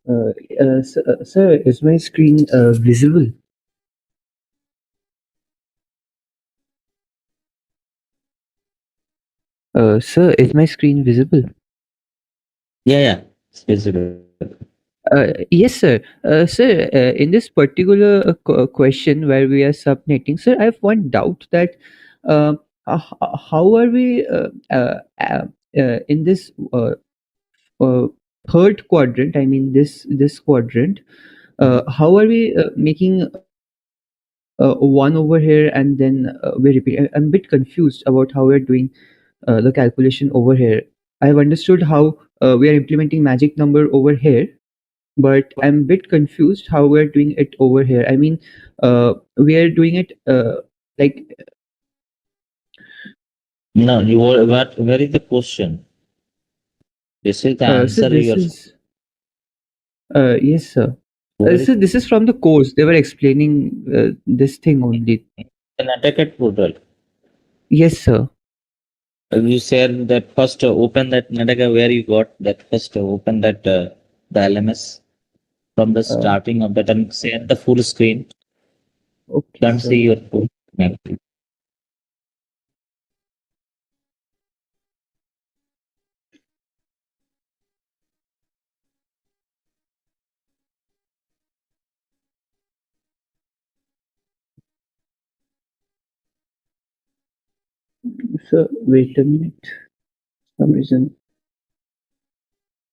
Sir, is my screen visible? Sir, is my screen visible? Yeah, yeah, it's visible. Yes, sir. Sir, in this particular question where we are subnetting, sir, I have one doubt that uh, how are we in this uh, third quadrant? I mean, this quadrant. How are we making one over here and then we repeat? I'm a bit confused about how we're doing the calculation over here. I have understood how we are implementing magic number over here, but I'm a bit confused how we're doing it over here. I mean, we are doing it like No, where is the question? This is the so. answer. This Your is yes, sir. where is So this is from the course. They were explaining this thing only. an attack portal? Yes, sir. You said that first open that Nadaga where you got that first open that the LMS from the Uh, starting of that and share the full screen. okay, Can't sir. see your full screen. So wait a minute. Some reason.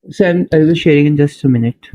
So I will sharing in just a minute.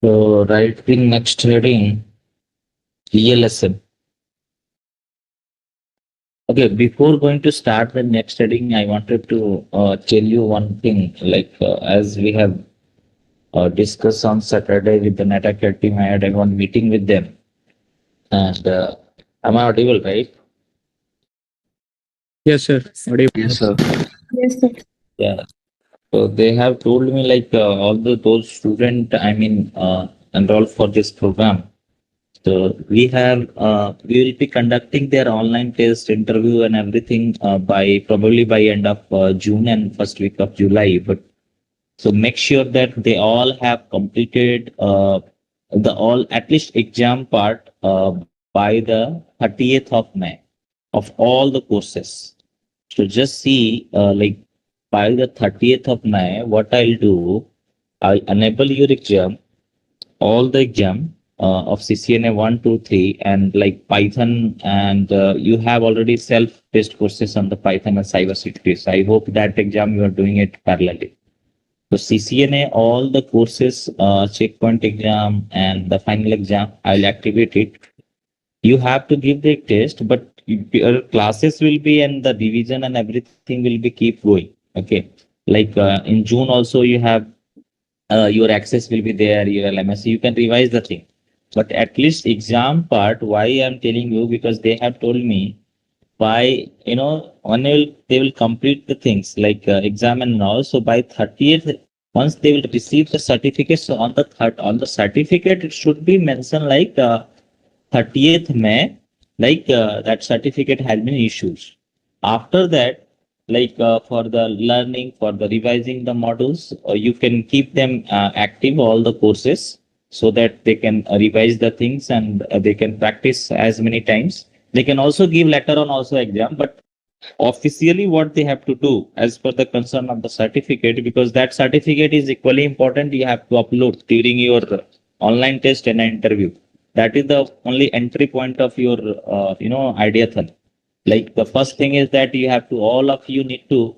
So writing next heading ELSM. Okay, before going to start the next heading, I wanted to tell you one thing. Like as we have discussed on Saturday with the NetAcad team, I had one meeting with them, and am I audible, right? Yes, sir. Audible. Yes, sir. Yes, sir. Yeah. So they have told me like all those student, I mean, enroll for this program. So we will be conducting their online test interview and everything by probably by end of June and first week of July. But so make sure that they all have completed the all at least exam part by the 30th of May of all the courses. So just see like by the 30th of May, what I'll do, I'll enable your exam, all the exam of CCNA 1, 2, 3, and like Python, and you have already self-paced courses on the Python and cybersecurity. So I hope that exam you are doing it parallelly. So CCNA, all the courses, checkpoint exam and the final exam, I'll activate it. You have to give the test, but your classes will be and the revision and everything will be keep going. Okay. Like in June also you have your access will be there, your LMS, you can revise the thing. But at least exam part, why I'm telling you, because they have told me by, when they will complete the things like exam and all. So by 30th, once they will receive the certificate, so on the third, on the certificate, it should be mentioned like 30th May, like that certificate has been issued. After that, for the learning, for the revising the modules, you can keep them active all the courses so that they can revise the things and they can practice as many times. They can also give later on also exam, but officially what they have to do as per the concern of the certificate, because that certificate is equally important, you have to upload during your online test and interview. That is the only entry point of your ideathon. Like the first thing is that you have to, all of you need to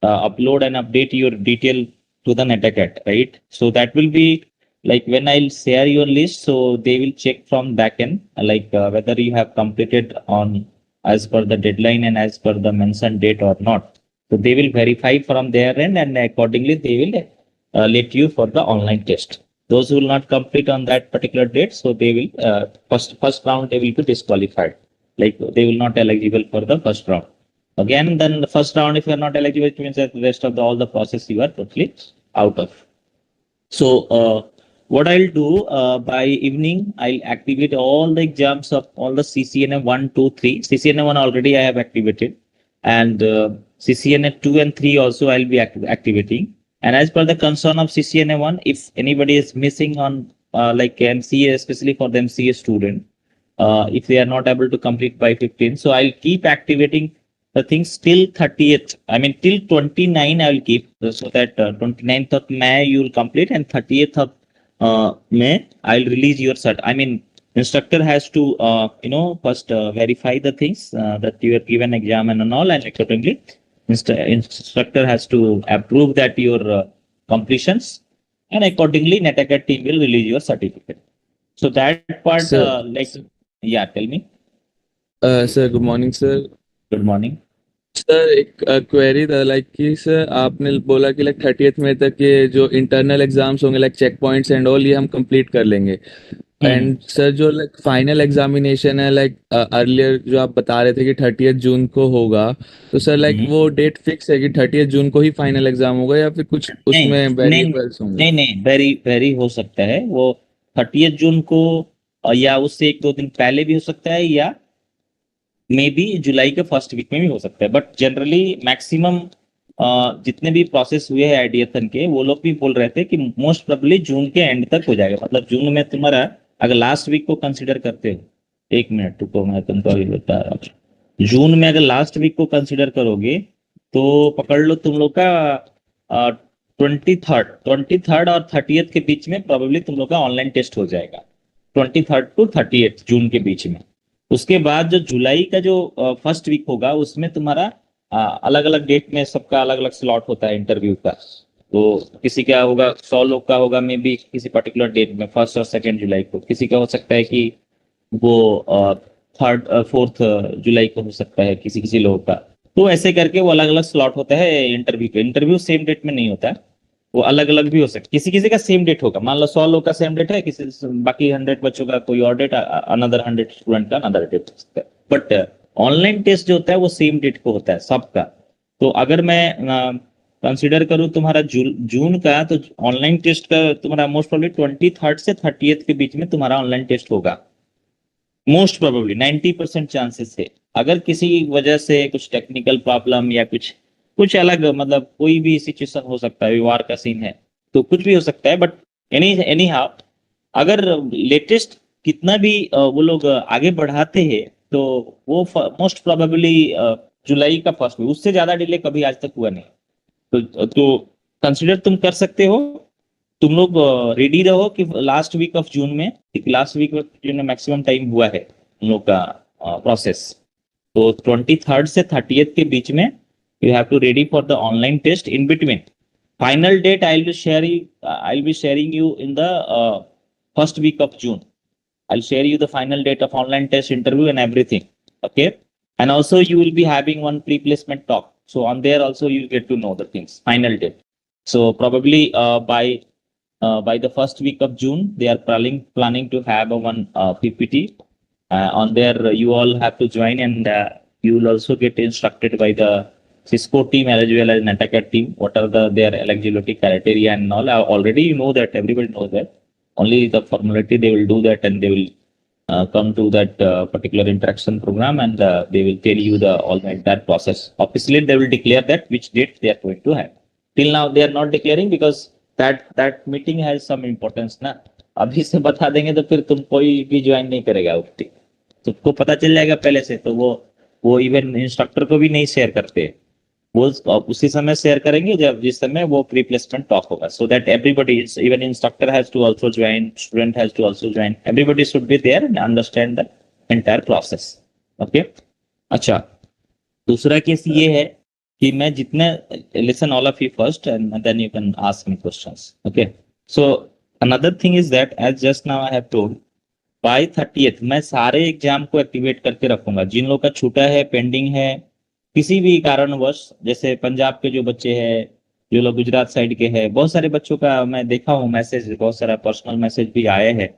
upload and update your detail to the netacat, right? So that will be like when I'll share your list, so they will check from backend whether you have completed on as per the deadline and as per the mentioned date or not. So they will verify from their end, and accordingly they will let you for the online test. Those who will not complete on that particular date, so they will first round they will be disqualified. Like they will not eligible for the first round. Again, then the first round, if you are not eligible, it means that the rest of the all the process you are totally out of. So what I'll do by evening, I'll activate all the exams of all the CCNA 1, 2, 3. CCNA 1 already I have activated, and CCNA 2 and 3 also I'll be activating. And as per the concern of CCNA 1, if anybody is missing on like MCA, especially for the MCA student, if they are not able to complete by 15, so I'll keep activating the things till 30th. I mean, till 29, I will keep so that 29th of May you will complete, and 30th of May I'll release your cert. I mean, instructor has to, first verify the things that you are given exam and all, and accordingly, instructor has to approve that your completions, and accordingly, NetAcad team will release your certificate. So that part, Sir, yeah, tell me. sir, good morning, sir. Good morning. Sir एक query था like कि sir आपने बोला कि like 30th मई तक ये जो इंटरनल एग्जाम्स होंगे like check points and all ये हम कंप्लीट कर लेंगे हम्म एंड सर जो लाइक फाइनल एग्जामिनेशन है लाइक अर्लियर जो आप बता रहे थे कि 30th जून को होगा तो सर लाइक हम्म। वो डेट फिक्स है कि 30th जून को ही फाइनल एग्जाम होगा या फिर कुछ नहीं उसमें नहीं वेरिएबल्स होंगे? नहीं नहीं, वेरी वेरी हो सकता है वो 30th जून को, या उससे एक दो दिन पहले भी हो सकता है, या मे बी जुलाई के फर्स्ट वीक में भी हो सकता है। बट जनरली मैक्सिमम जितने भी प्रोसेस हुए हैं आइडियाथन के, वो लोग भी बोल रहे थे कि मोस्ट प्रोबेबली जून के एंड तक हो जाएगा। मतलब जून में तुम्हारा अगर लास्ट वीक को कंसिडर करते हो, एक मिनट रुको मैं तुमको अभी बता रहा हूँ। जून में अगर लास्ट वीक को कंसिडर करोगे तो पकड़ लो तुम लोग का 23rd और 30th के बीच में प्रोबेबली तुम लोग का ऑनलाइन टेस्ट हो जाएगा, 23rd to 30th जून के बीच में। उसके बाद जो जुलाई का जो फर्स्ट वीक होगा उसमें तुम्हारा अलग अलग डेट में सबका अलग अलग स्लॉट होता है इंटरव्यू का। तो किसी का होगा 100 लोग का होगा मे बी किसी पर्टिकुलर डेट में, 1st और 2nd जुलाई को। किसी का हो सकता है कि वो 4th जुलाई को हो सकता है किसी किसी लोगों का। तो ऐसे करके वो अलग अलग स्लॉट होता है इंटरव्यू के। इंटरव्यू सेम डेट में नहीं होता है, वो अलग अलग भी हो सकता है। किसी किसी का सेम डेट होगा, मान लो 100 लोग का सेम डेट है, किसी बाकी 100 बच्चों का कोई और डेट, अनदर 100 स्टूडेंट का अनदर डेट हो सकता है। बट ऑनलाइन टेस्ट जो होता है वो सेम डेट को होता है सबका। तो अगर मैं कंसिडर करूं तुम्हारा जून का, तो ऑनलाइन टेस्ट का तुम्हारा मोस्ट प्रोबेबली 23rd से 30th के बीच में तुम्हारा ऑनलाइन टेस्ट होगा। मोस्ट प्रोबेबली 90% चांसेस है। अगर किसी वजह से कुछ टेक्निकल प्रॉब्लम या कुछ कुछ अलग, मतलब कोई भी सिचुएशन हो सकता है, वार का सीन है तो कुछ भी हो सकता है। बट एनी हाउ, अगर लेटेस्ट कितना भी वो लोग आगे बढ़ाते हैं तो वो मोस्ट प्रोबेबली जुलाई का फर्स्ट वीक, उससे ज्यादा डिले कभी आज तक हुआ नहीं। तो कंसिडर तुम कर सकते हो। तुम लोग रेडी रहो कि लास्ट वीक ऑफ जून में, लास्ट वीक ऑफ जून में मैक्सिमम टाइम हुआ है तुम लोग का प्रोसेस। तो 23rd से 30th के बीच में you have to ready for the online test. In between final date I'll be sharing you in the first week of June. I'll share you the final date of online test, interview and everything. Okay, and also you will be having one pre-placement talk, so on there also you'll get to know the things, final date. So probably by the first week of June they are planning to have a one PPT on there. You all have to join, and you will also get instructed by the Cisco team as well as NetAcad team what are their eligibility criteria and all. Already you know that, everybody knows that. Only the formality they will do that, and they will come to that particular interaction program, and they will tell you the all the entire process. Obviously they will declare that which date they are going to have. Till now they are not declaring because that meeting has some importance ना. अभी से बता देंगे तो फिर तुम कोई भी ज्वाइन नहीं करेगा उठी, तुमको पता चल जाएगा पहले से, तो वो इवन इंस्ट्रक्टर को भी नहीं शेयर करते, वो उसी समय शेयर करेंगे जब जिस समय वो प्री प्लेसमेंट टॉक होगा, so that everybody even instructor has to also join, student has to also join, everybody should be there and understand the entire process. Okay. अच्छा, दूसरा केस ये है कि मैं जितने, listen all of you first and then you can ask me questions. Okay. So another thing is that as just now I have told, by 30th मैं सारे exam को एक्टिवेट करके रखूंगा, जिन लोग का छूटा है, पेंडिंग है, किसी भी कारणवश, जैसे पंजाब के जो बच्चे हैं, जो लोग गुजरात साइड के हैं, बहुत सारे बच्चों का मैं देखा हूँ मैसेज, बहुत सारा पर्सनल मैसेज भी आए हैं।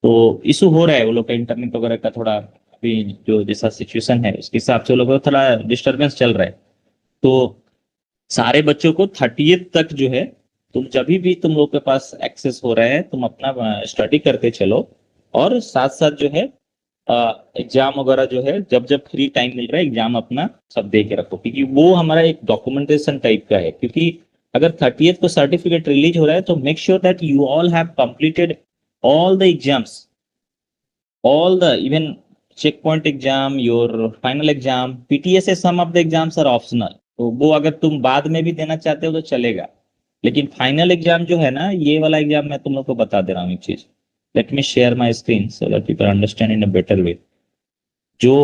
तो इशू हो रहा है, वो लोग का इंटरनेट वगैरह का थोड़ा अभी जो जैसा सिचुएशन है उसके हिसाब से वो लोग को थोड़ा डिस्टरबेंस चल रहा है। तो सारे बच्चों को 30th तक जो है, तुम जब भी तुम लोग के पास एक्सेस हो रहा है तुम अपना स्टडी करते चलो, और साथ साथ जो है एग्जाम वगैरह जो है जब जब फ्री टाइम मिल रहा है एग्जाम अपना सब दे के रखो, क्योंकि वो हमारा एक डॉक्यूमेंटेशन टाइप का है। क्योंकि अगर 30th को सर्टिफिकेट रिलीज हो रहा है तो make sure that you all have completed all the exams, all the even checkpoint exam, your final exam, PTSA, some of the exams are optional, तो वो अगर तुम बाद में भी देना चाहते हो तो चलेगा। लेकिन फाइनल एग्जाम जो है ना, ये वाला एग्जाम मैं तुम लोग को बता दे रहा हूँ एक चीज। Let me share my screen so that people understand in a better way. जो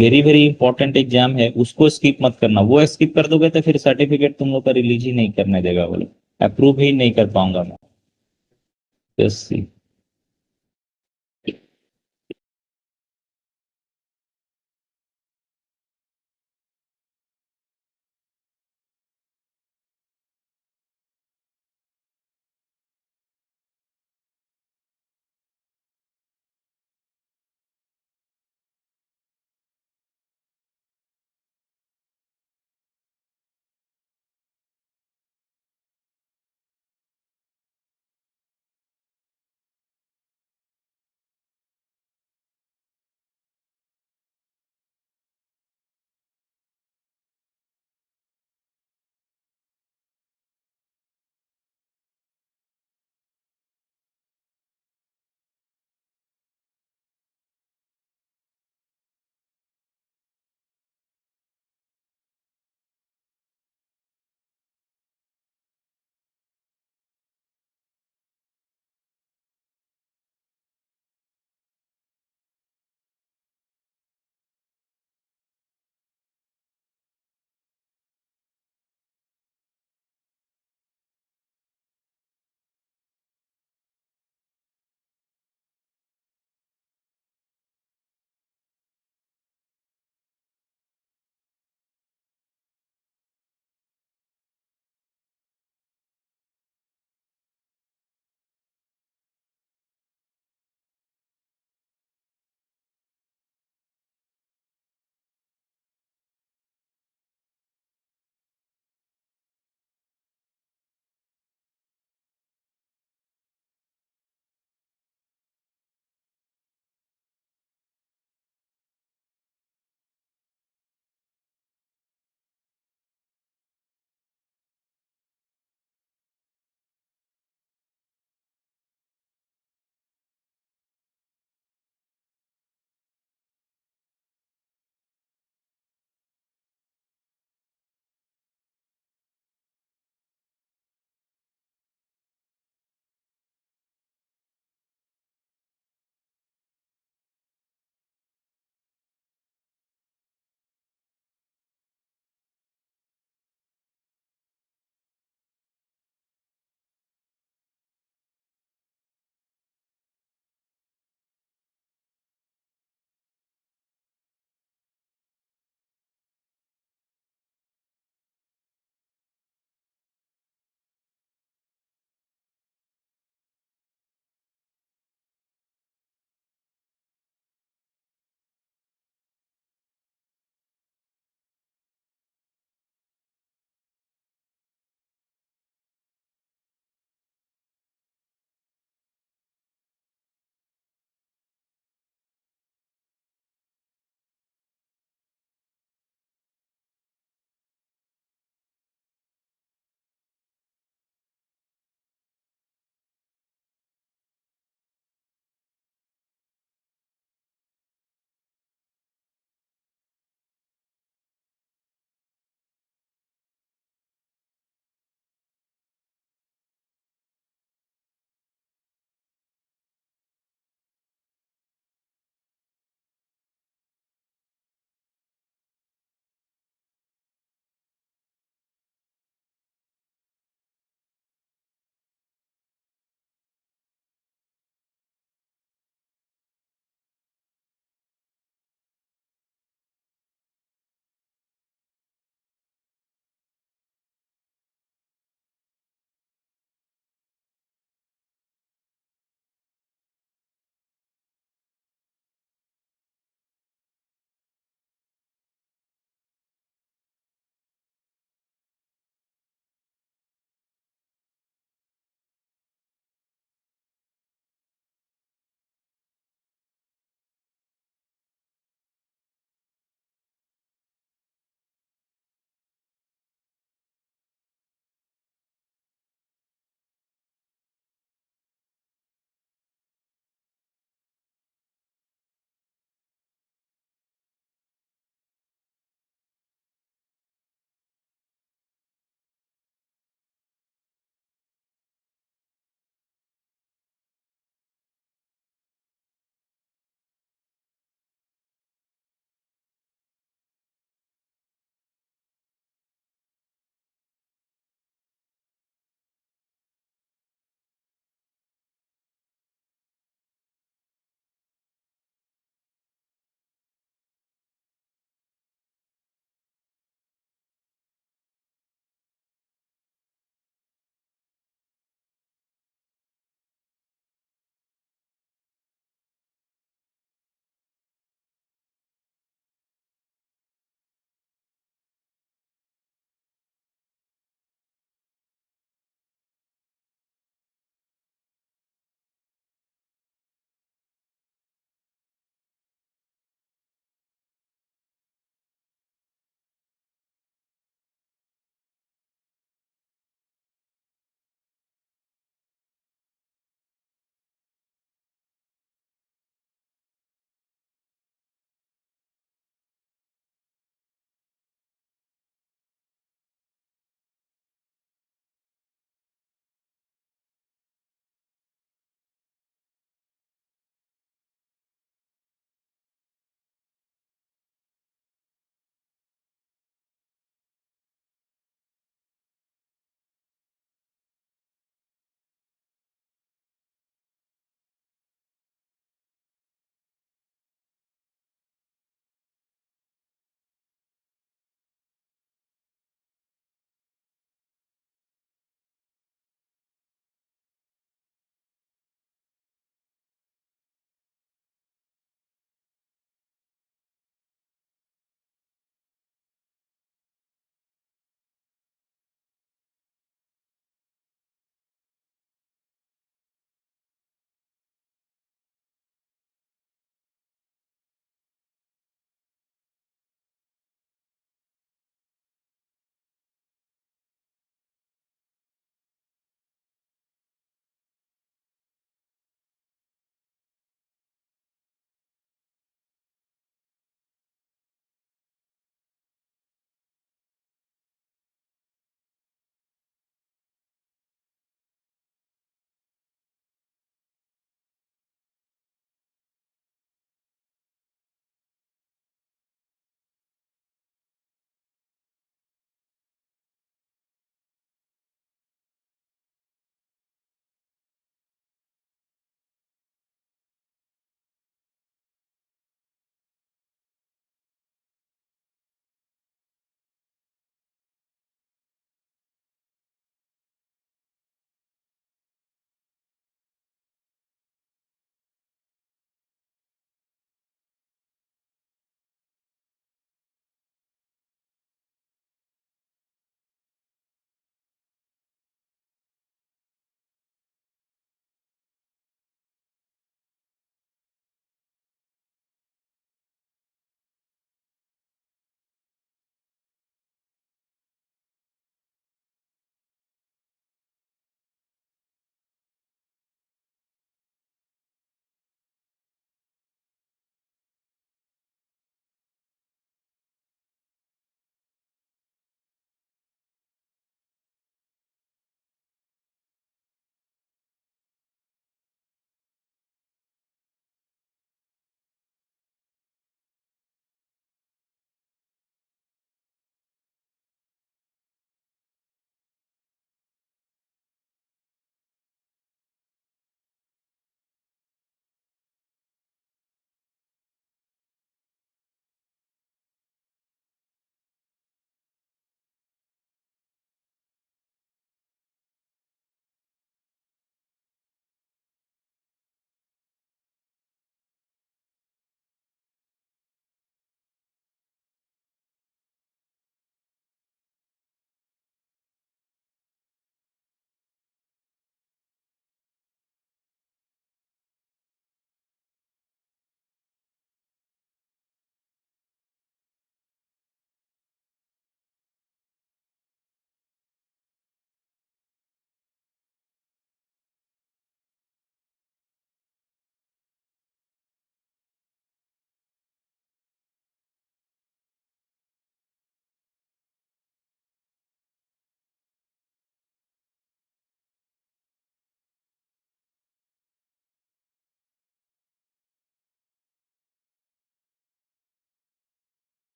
वेरी वेरी इंपॉर्टेंट एग्जाम है उसको स्किप मत करना, वो स्किप कर दोगे तो फिर सर्टिफिकेट तुम लोग का रिलीज ही नहीं करने देगा वो लोग, अप्रूव ही नहीं कर पाऊंगा मैं। Yes.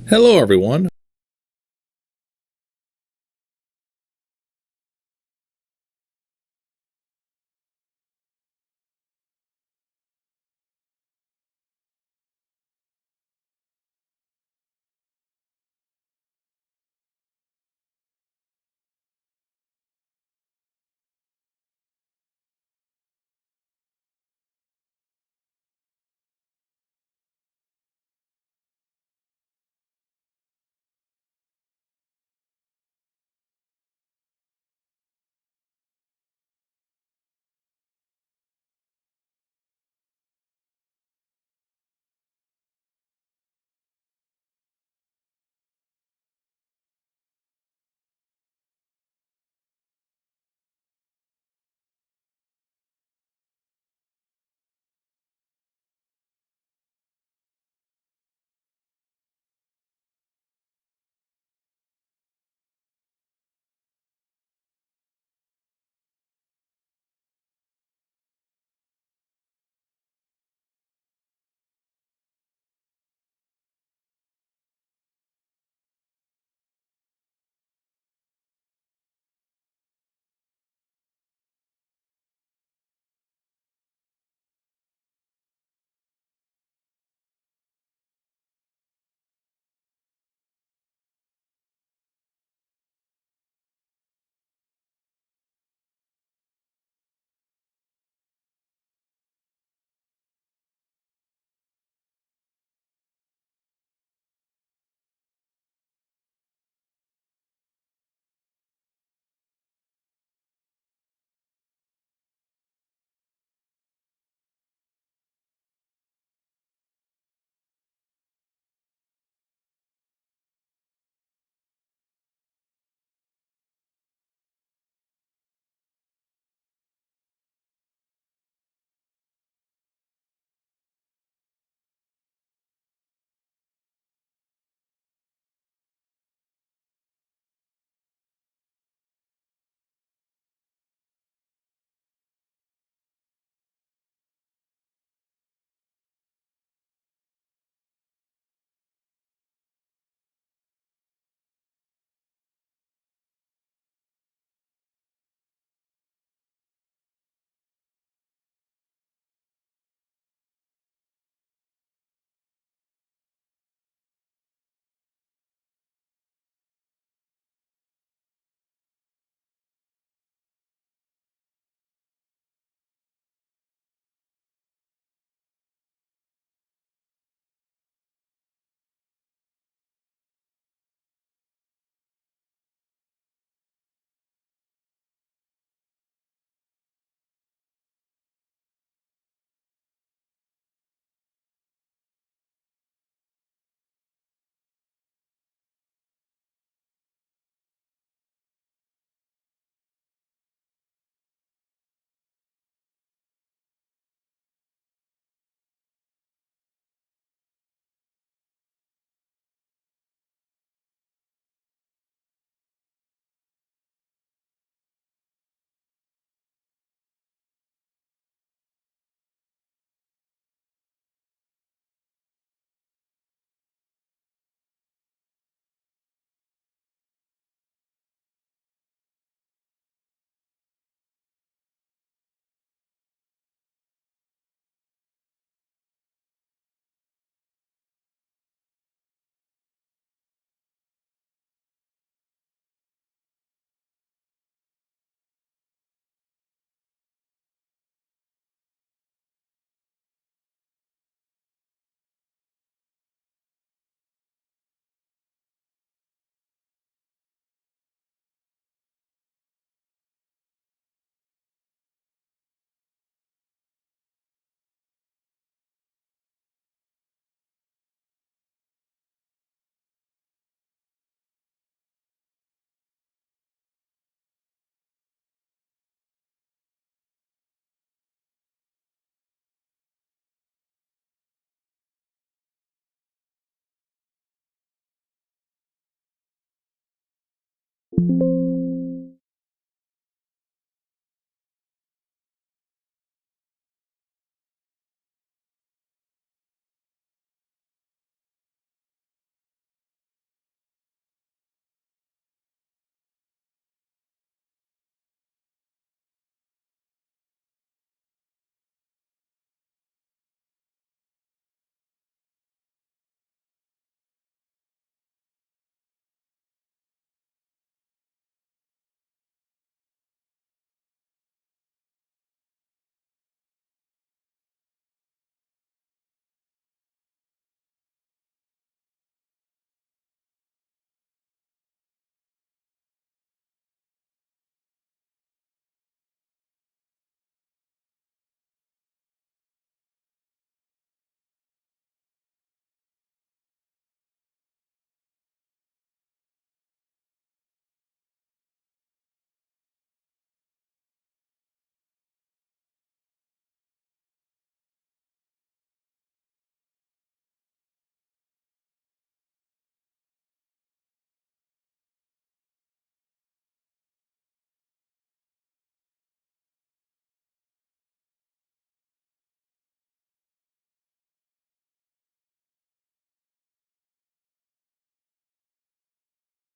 Hello, everyone.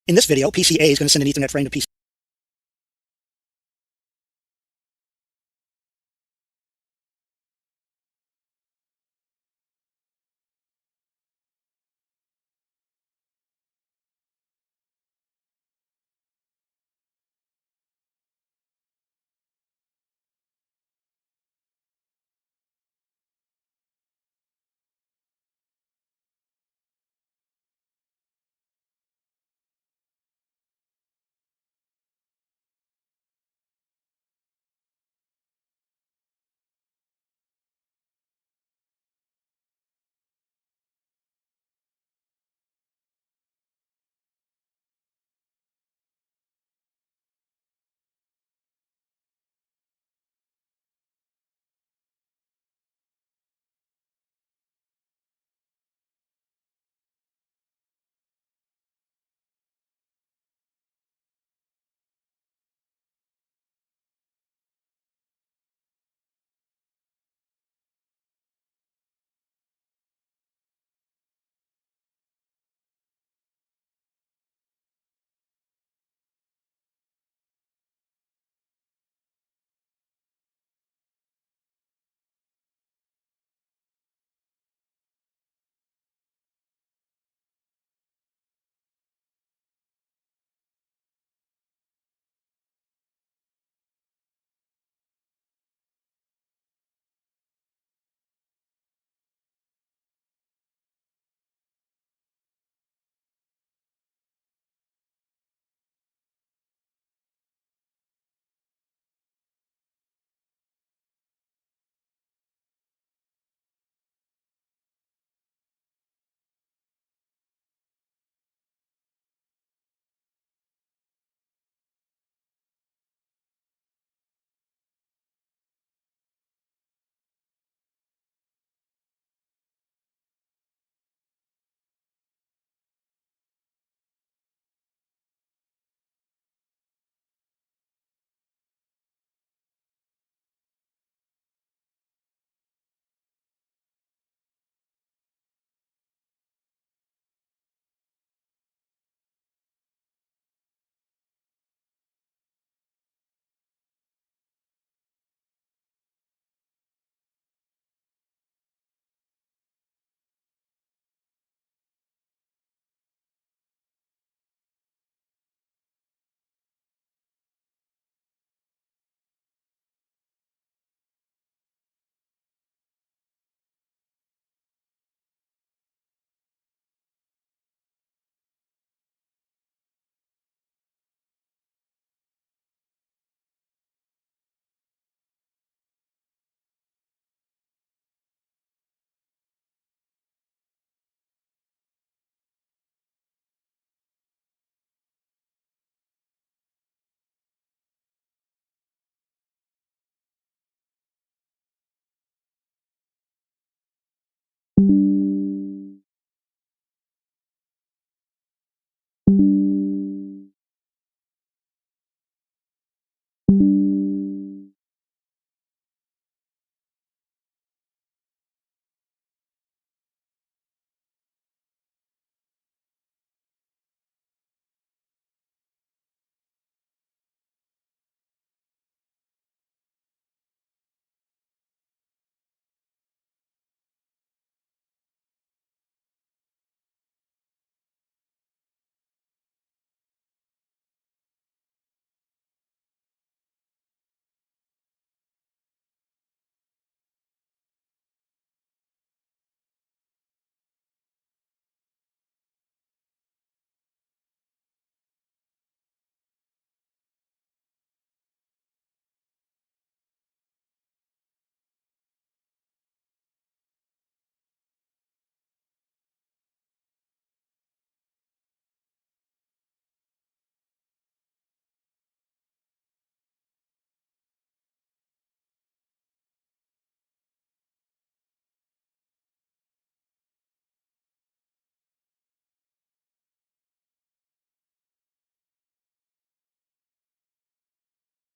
In this video, PC A is going to send an Ethernet frame to PC.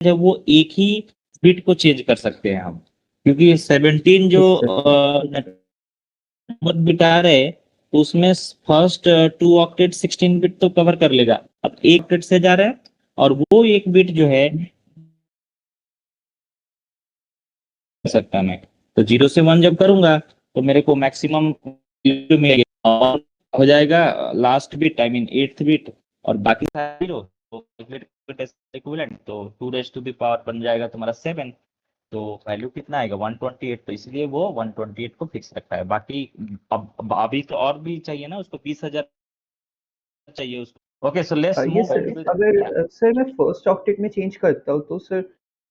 जब वो एक ही बिट को चेंज कर सकते हैं हम, क्योंकि 17 जो Exactly. नंबर बिट आ रहे हैं, तो उसमें फर्स्ट 2 ऑक्टेट 16 बिट तो कवर कर लेगा, अब एक बिट से जा रहा है और वो एक बिट जो है कर सकता मैं। तो 0 से 1 जब करूंगा तो मेरे को मैक्सिमम मिलेगा और हो जाएगा last bit I mean 8th bit और बाकी सारे 0। तो इक्विवेलेंट तो 2 रेज टू द पावर बन जाएगा तुम्हारा 7। तो वैल्यू कितना आएगा 128। तो इसलिए वो 128 को फिक्स रखा है। बाकी अब अभी तो और भी चाहिए ना उसको 20,000 चाहिए उसको। ओके सो लेट्स ये मूव सर अगर सर मैं फर्स्ट ऑक्टेट में चेंज करता हूँ तो सर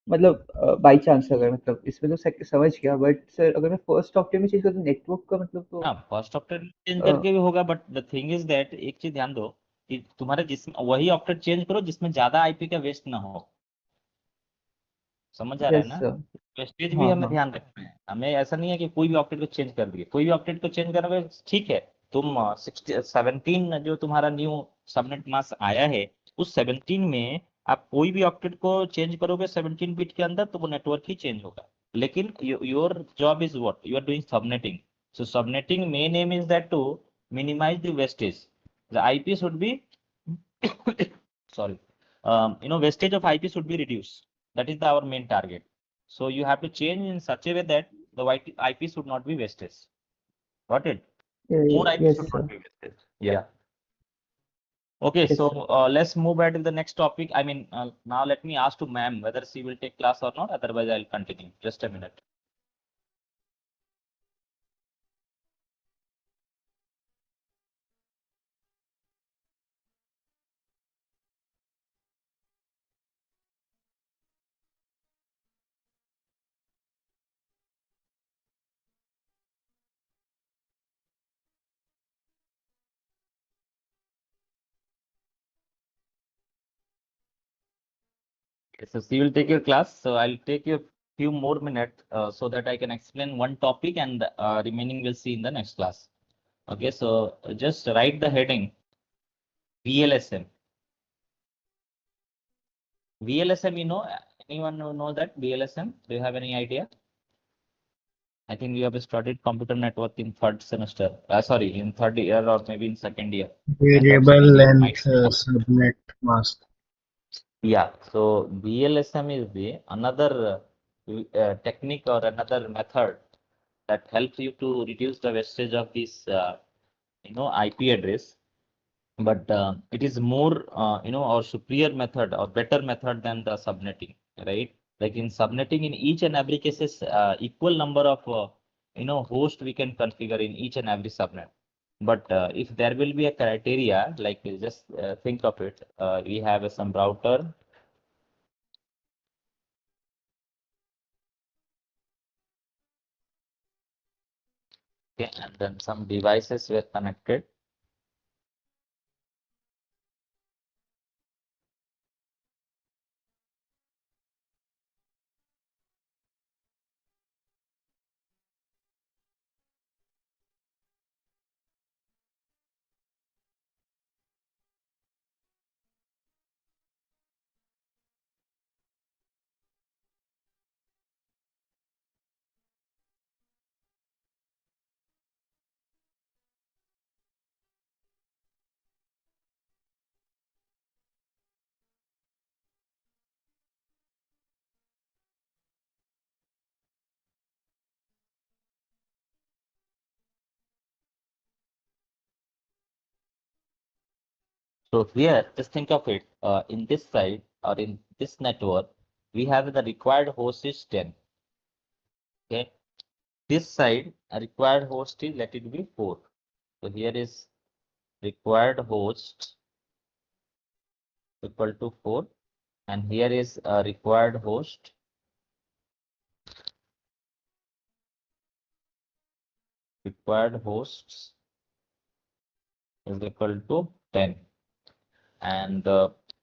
मतलब बाई चांस अगर मतलब इसमें तो समझ गया, बट सर अगर मैं फर्स्ट ऑक्टेट में चेंज करता हूँ नेटवर्क का मतलब तो हाँ फर्स्ट ऑक्टेट चेंज अ, करके भी होगा but the thing is that एक चीज ध्यान दो कि तुम्हारे जिसमें वही ऑक्टेट चेंज करो जिसमें ज्यादा आईपी का वेस्ट ना हो। समझ आ रहा है यस ना। सर। वेस्टेज भी हाँ हमें हाँ। ध्यान रखना है। हमें ऐसा नहीं है कि कोई भी ऑक्टेट को चेंज कर दिए। कोई भी ऑक्टेट को चेंज करोगे ठीक है। तुम 17 जो तुम्हारा न्यू सबनेट मास्क आया है उस 17 में आप कोई भी ऑक्टेट को चेंज करोगे 17 बिट के अंदर तो वो नेटवर्क ही चेंज होगा। लेकिन your job is what you are doing subnetting. So subnetting main aim is that to minimize the wastage. The IP should be sorry wastage of IP should be reduced. That is our main target. So you have to change in such a way that the IP should not be wasted. Got it? More IP yes should sir. not be wasted. Yeah. Okay, yes so sir. let's move ahead to the next topic. I mean, now let me ask to ma'am whether she will take class or not. Otherwise, I'll continue. Just a minute. Okay, so she will take your class. So I'll take you a few more minutes so that I can explain one topic and remaining we'll see in the next class. Okay, so just write the heading VLSM. VLSM, anyone who know that VLSM? Do you have any idea? I think you have studied computer network in third semester. Sorry, in third year or maybe in second year. End of Variable second year, might length be. subnet mask. Yeah. So VLSM is the another technique or another method that helps you to reduce the wastage of this, IP address. But it is more, or superior method or better method than the subnetting, right? Like in subnetting, in each and every cases, equal number of, host we can configure in each and every subnet. But if there will be a criteria, like just think of it, we have some router, okay, and then some devices were connected. So here, just think of it, in this side or in this network, we have the required host is 10. Okay. This side, a required host is let it be 4. So here is required host equal to 4, and here is a required host hosts is equal to 10. And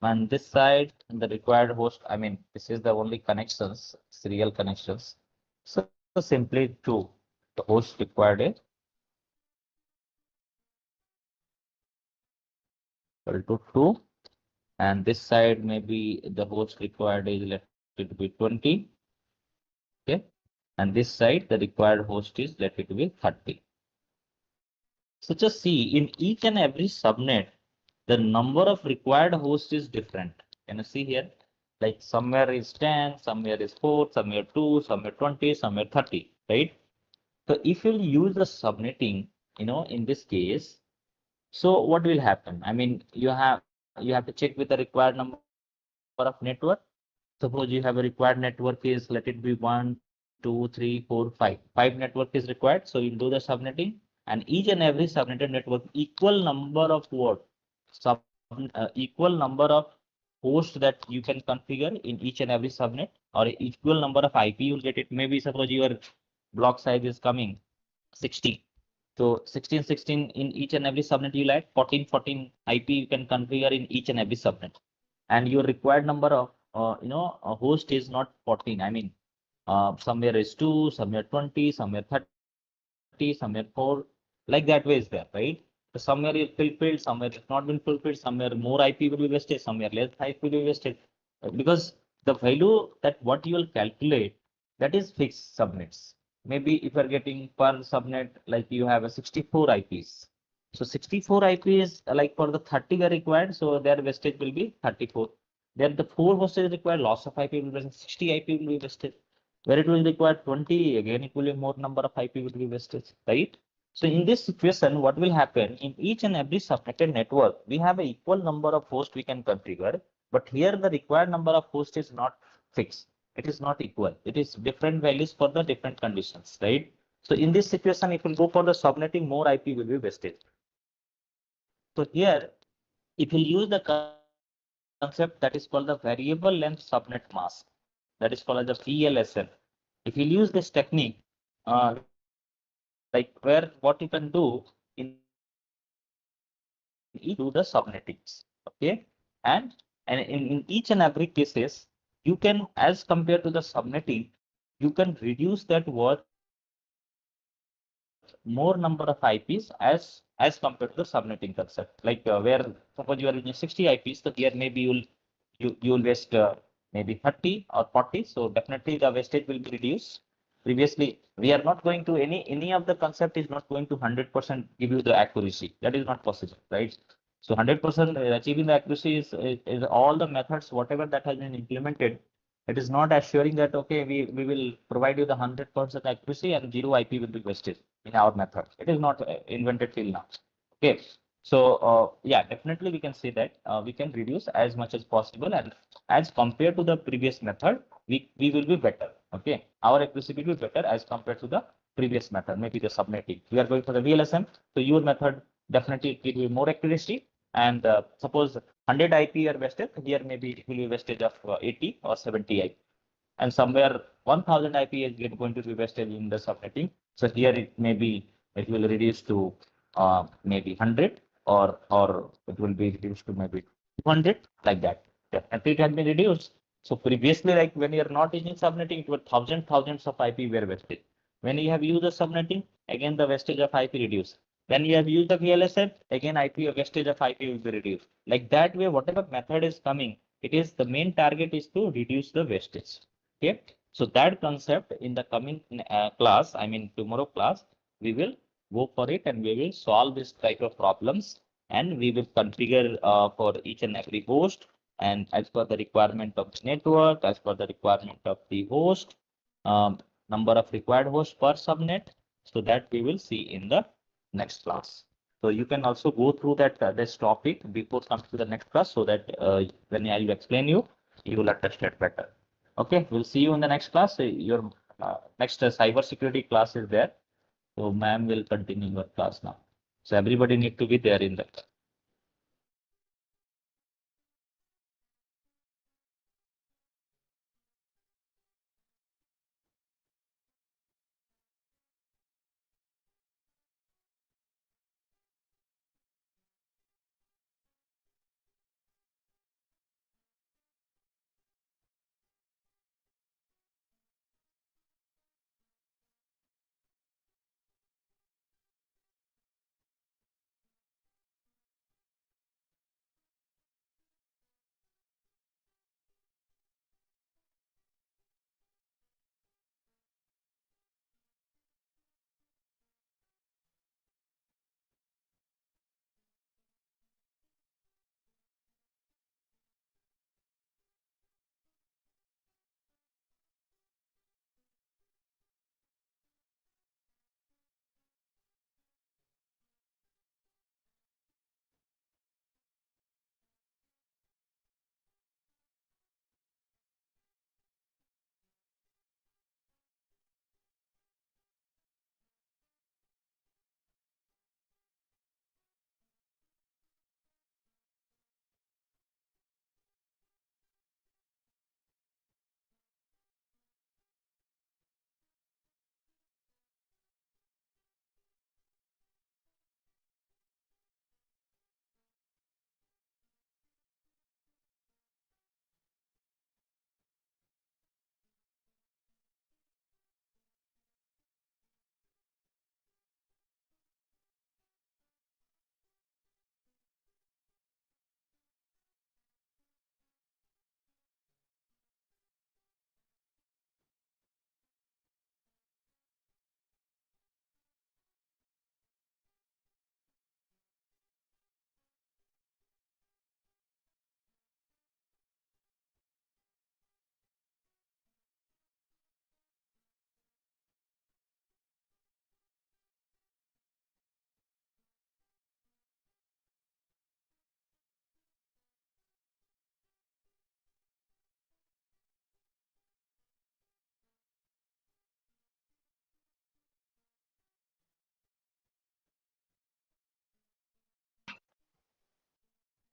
on this side, the required host, I mean, this is the only connections, serial connections. So simply 2, the host required is equal to 2. And this side, maybe the host required is let it be 20. Okay. And this side, the required host is let it be 30. So just see in each and every subnet, the number of required hosts is different. Can you see here? Like somewhere is 10, somewhere is 4, somewhere 2, somewhere 20, somewhere 30, right? So if you use the subnetting, in this case, so what will happen? I mean, you have to check with the required number of network. Suppose you have a required network is, let it be 1, 2, 3, 4, 5. 5 network is required, so you'll do the subnetting, and each and every subnetted network equal number of what? Equal number of hosts that you can configure in each and every subnet, or equal number of IP you'll get it. Maybe suppose your block size is coming 60. So 16, 16 in each and every subnet you like, 14, 14 IP you can configure in each and every subnet. And your required number of, a host is not 14. I mean, somewhere is 2, somewhere 20, somewhere 30, somewhere 4, like that way is there, right? So somewhere is fulfilled, somewhere it's not been fulfilled, somewhere more IP will be wasted, somewhere less IP will be wasted. Because the value that what you will calculate, that is fixed subnets. Maybe if you're getting per subnet, like you have a 64 IPs. So 64 IPs, like for the 30 were required, so their wastage will be 34. Then the 4 wastage required, loss of IP will be 60 IP will be wasted. Where it will require 20, again it will be more number of IP will be wasted, right? So in this situation, what will happen in each and every subnetted network, we have an equal number of hosts we can configure, but here the required number of hosts is not fixed. It is not equal. It is different values for the different conditions, right? So in this situation, if we go for the subnetting, more IP will be wasted. So here, if you use the concept that is called the variable length subnet mask, that is called as the VLSL. If you use this technique, like where what you can do in each and every subnet, you can do the subnettings, okay? And in each and every cases, you can, as compared to the subnetting, you can reduce that worth more number of IPs as compared to the subnetting concept. Like where suppose you are using 60 IPs, so here maybe you'll waste maybe 30 or 40. So definitely the wastage will be reduced. Previously, we are not going to any of the concept is not going to 100% give you the accuracy. That is not possible, right? So 100% achieving the accuracy is all the methods, whatever that has been implemented. It is not assuring that, okay, we will provide you the 100% accuracy and zero IP will be wasted in our method. It is not invented till now. Okay. So, yeah, definitely we can say that we can reduce as much as possible, and as compared to the previous method, we will be better. Okay. Our accuracy will be better as compared to the previous method, maybe the subnetting. We are going for the VLSM. So your method definitely it will be more accuracy. And suppose 100 IP are wasted, here maybe it will be wastage of 80 or 70 IP. And somewhere 1000 IP is going to be wasted in the subnetting. So here it will reduce to maybe 100, or it will be reduced to maybe 200, like that. Definitely it has been reduced. So previously, like when you are not using subnetting, it was thousands of IP were wasted. When you have used the subnetting, again the wastage of IP reduced. When you have used the VLSF, again IP wastage of IP will be reduced. Like that way, whatever method is coming, it is the main target is to reduce the wastage. Okay. So that concept in the coming class, I mean tomorrow class, we will go for it and we will solve this type of problems, and we will configure for each and every host, and as per the requirement of the network, as per the requirement of the host, number of required hosts per subnet. So that we will see in the next class. So you can also go through that this topic before coming to the next class, so that when I will explain you, you will understand better. Okay, we'll see you in the next class. Your next cyber security class is there. So ma'am will continue your class now. So everybody need to be there in that.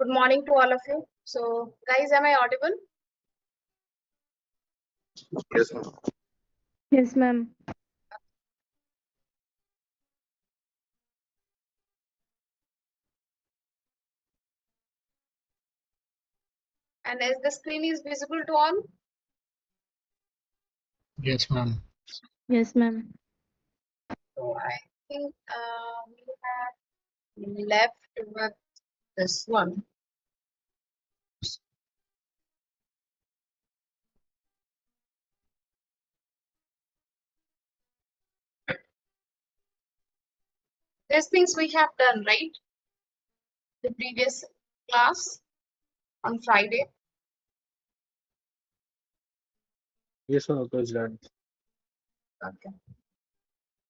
Good morning to all of you. So, guys, am I audible? Yes, ma'am. Yes, ma'am. And as the screen is visible to all, Yes, ma'am. Yes, ma'am. so I think we have left with this one. These things we have done, right? The previous class on Friday. Yes, ma'am. It was done. Okay.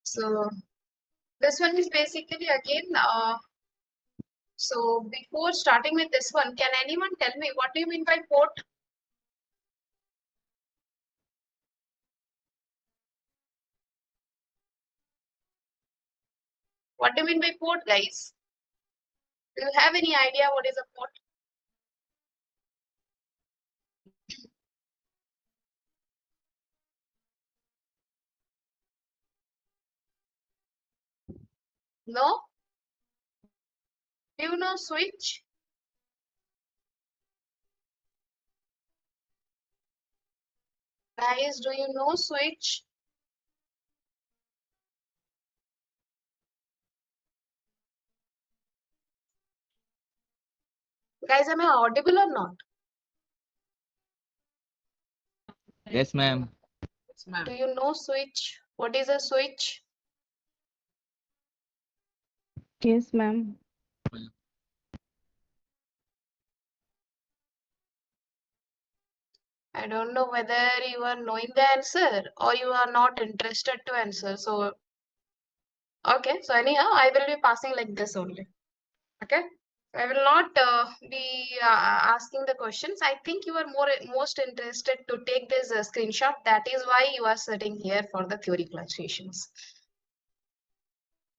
So, this one is basically again, so before starting with this one, can anyone tell me what do you mean by port? What do you mean by port, guys? Do you have any idea what is a port? No? Do you know switch? Guys, do you know switch? Guys, am I audible or not? Yes, ma'am. Do you know switch? What is a switch? Yes, ma'am. I don't know whether you are knowing the answer or you are not interested to answer. So, okay. So anyhow, I will be passing like this only. Okay. I will not be asking the questions. I think you are most interested to take this screenshot. That is why you are sitting here for the theory class sessions.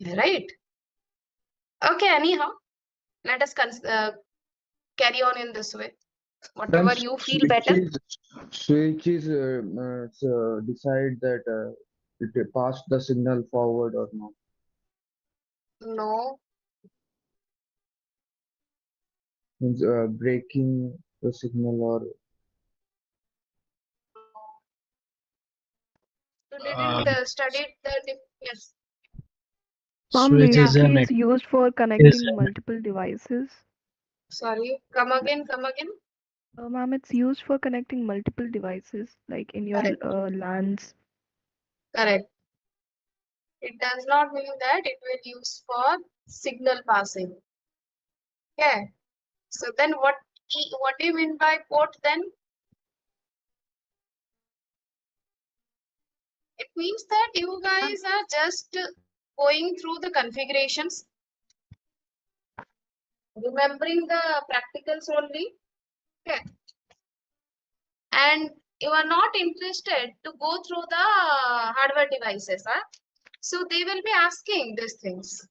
Right? Okay. Anyhow, let us carry on in this way. Ma'am, Whatever you feel better. switch is decide that it pass the signal forward or not. No. Means breaking the signal or You didn't study the yes. Ma'am, Switch Yeah. is a basically net. it's used for Is connecting multiple devices. Sorry. Come again. Come again. Ma'am, it's used for connecting multiple devices, like in your Correct. LANs. Correct. It does not mean that it will use for signal passing. Okay. So then what do you mean by port then? It means that you guys are just going through the configurations, remembering the practicals only. Okay. And you are not interested to go through the hardware devices. Huh? So they will be asking these things.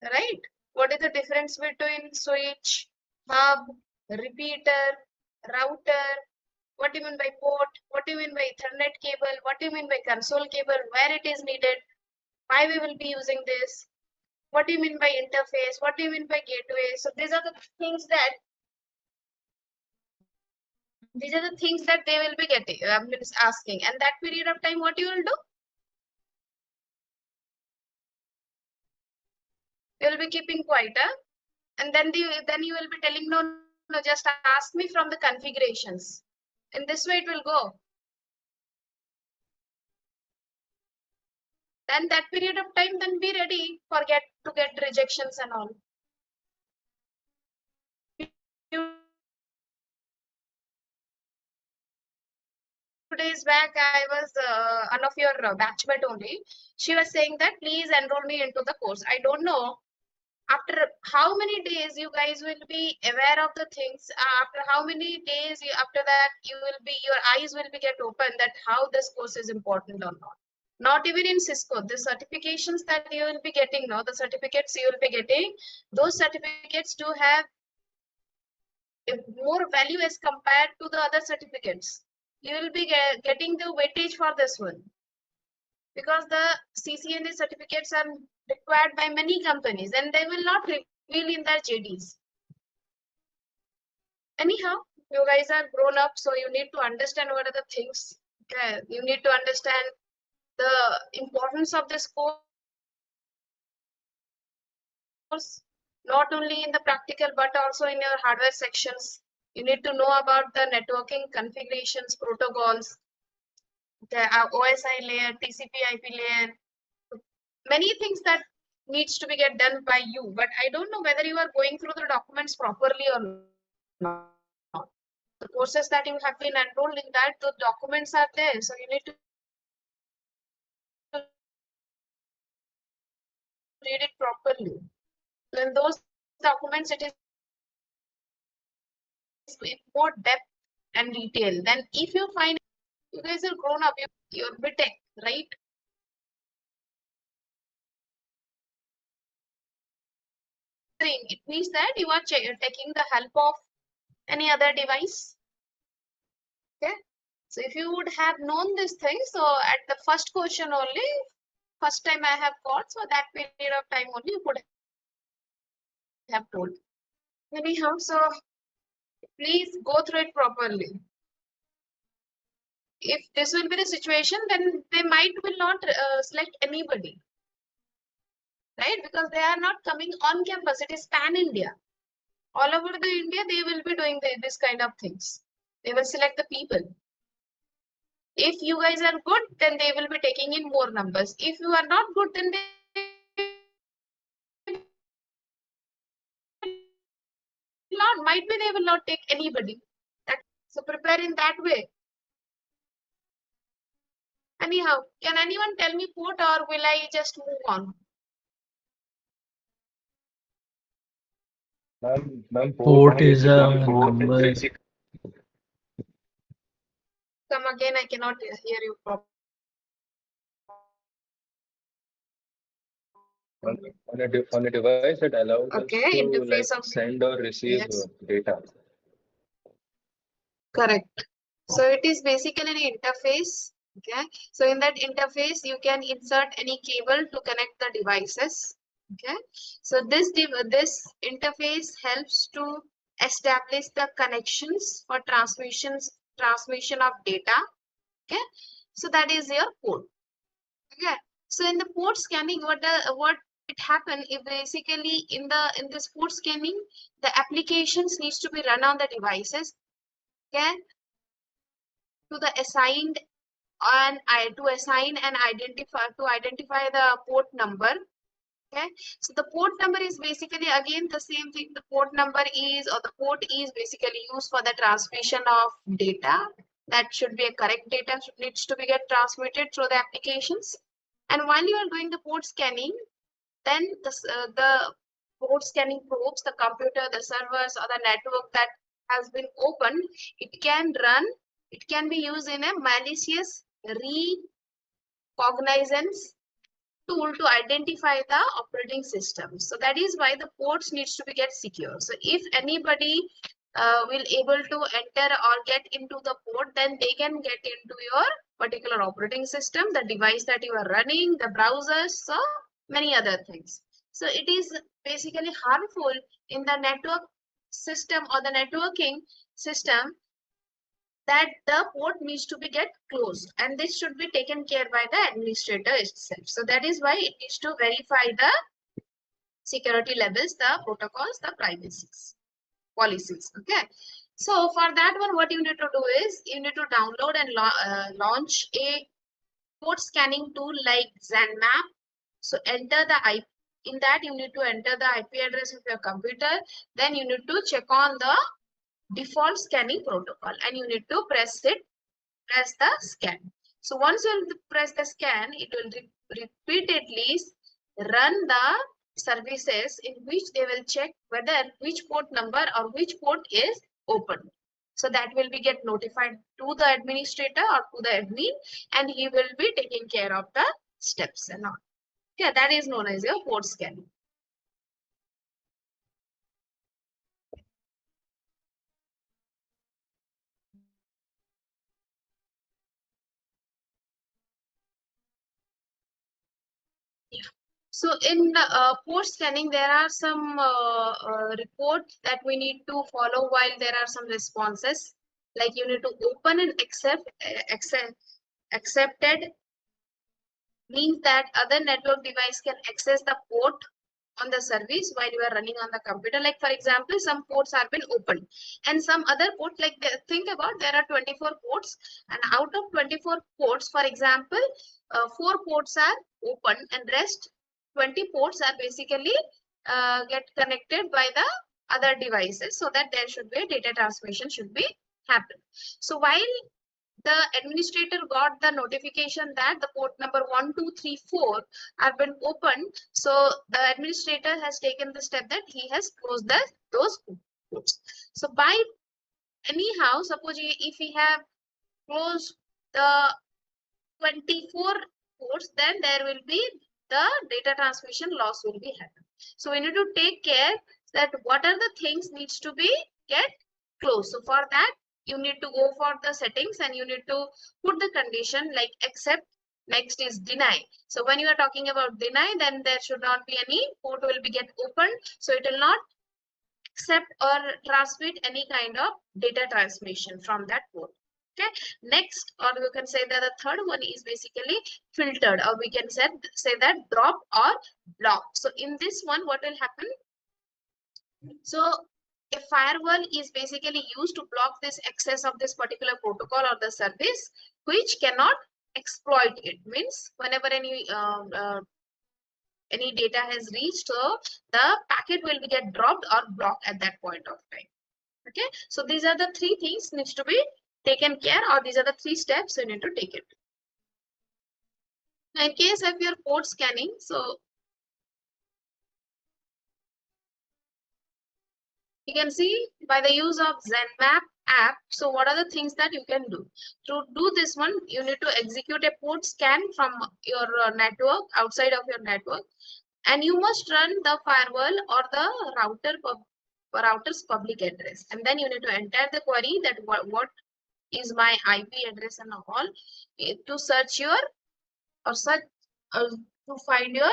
Right? What is the difference between switch, hub, repeater, router? What do you mean by port? What do you mean by Ethernet cable? What do you mean by console cable? Where it is needed? Why we will be using this? What do you mean by interface? What do you mean by gateway? So these are the things that they will be getting means asking. And that period of time, what you will do? You will be keeping quiet, huh? And then you will be telling no, just ask me from the configurations. In this way it will go. Then that period of time, then be ready for get rejections and all. Few days back, I was one of your batchmate only. She was saying that please enroll me into the course. I don't know after how many days you guys will be aware of the things. After how many days after that your eyes will be get open that how this course is important or not. Not even in Cisco, the certifications that you will be getting now, the certificates you will be getting, those certificates do have more value as compared to the other certificates. You will be getting the weightage for this one because the CCNA certificates are required by many companies and they will not reveal in their JDs. Anyhow, you guys are grown up, so you need to understand what are the things. Okay, you need to understand the importance of this course, not only in the practical but also in your hardware sections. You need to know about the networking configurations, protocols, the OSI layer, TCP/IP layer, many things that needs to be get done by you. But I don't know whether you are going through the documents properly or not. The courses that you have been enrolled in, that the documents are there, so you need to read it properly. So in those documents, it is in more depth and detail. Then if you find you guys are grown up, you're BTech, right? It means that you are taking the help of any other device. Okay. So if you would have known this thing, so at the first question only, first time I have got, so that period of time only you could have told. Anyhow, so please go through it properly. If this will be the situation, then they will not select anybody, right? Because they are not coming on campus. It is pan India. All over the India, they will be doing this kind of things. They will select the people. If you guys are good, then they will be taking in more numbers. If you are not good, then they will not take anybody. So prepare in that way. Anyhow, can anyone tell me port or will I just move on? Ma'am, Port port is a basically number. Come again, I cannot hear you properly. on a device that allows us Okay, to like interface of send or receive yes, data. correct. So it is basically an interface. Okay, so in that interface, you can insert any cable to connect the devices. Okay, so this interface helps to establish the connections for transmission of data. Okay, so that is your port. Okay, so in the port scanning, what it happen if basically in this port scanning, the applications needs to be run on the devices. Okay, to the assigned and to assign and identify the port number. Okay, so the port number is basically again the same thing. The port number is or the port is basically used for the transmission of data. That should be a correct data needs to be get transmitted through the applications. And while you are doing the port scanning, then the port scanning probes, the computer, the servers, or the network that has been opened, it can be used in a malicious recognizance tool to identify the operating system. So that is why the ports needs to be get secure. So if anybody will able to enter or get into the port, then they can get into your particular operating system, the device that you are running, the browsers, so many other things. So it is basically harmful in the network system or the networking system that the port needs to be get closed, and this should be taken care by the administrator itself. So that is why it needs to verify the security levels, the protocols, the privacies policies. Okay, so for that one, what you need to do is you need to download and launch a port scanning tool like ZenMap. So enter the IP. In that, you need to enter the IP address of your computer. Then you need to check on the default scanning protocol and you need to press the scan. So once you press the scan, it will repeatedly run the services in which they will check whether which port number or which port is open. So that will be get notified to the administrator or to the admin, and he will be taking care of the steps and all. Yeah, that is known as your port scanning. So in port scanning, there are some reports that we need to follow while there are some responses. Like you need to open and accepted means that other network device can access the port on the service while you are running on the computer. Like for example, some ports have been opened and some other ports, like think about there are 24 ports, and out of 24 ports, for example, 4 ports are open and rest 20 ports are basically get connected by the other devices, so that there should be a data transmission should be happen. So while the administrator got the notification that the port number 1234 have been opened, so the administrator has taken the step that he has closed those ports. So by anyhow, suppose if we have closed the 24 ports, then there will be the data transmission loss will be happen. So we need to take care that what are the things needs to be get closed. So for that, you need to go for the settings and you need to put the condition like accept. Next is deny. So when you are talking about deny, then there should not be any port will be get opened. So it will not accept or transmit any kind of data transmission from that port. Okay, next, or we can say that the third one is basically filtered, or we can say that drop or block. So in this one, what will happen? So a firewall is basically used to block this access of this particular protocol or the service, which cannot exploit it. Means whenever any data has reached, so the packet will be get dropped or blocked at that point of time. Okay, so these are the three things needs to be taken care, or these are the three steps you need to take it. Now in case of your port scanning, so you can see by the use of ZenMap app, so what are the things that you can do? To do this one, you need to execute a port scan from your network, outside of your network, and you must run the firewall or the router's public address, and then you need to enter the query that what is my IP address and all, to search your or search to find your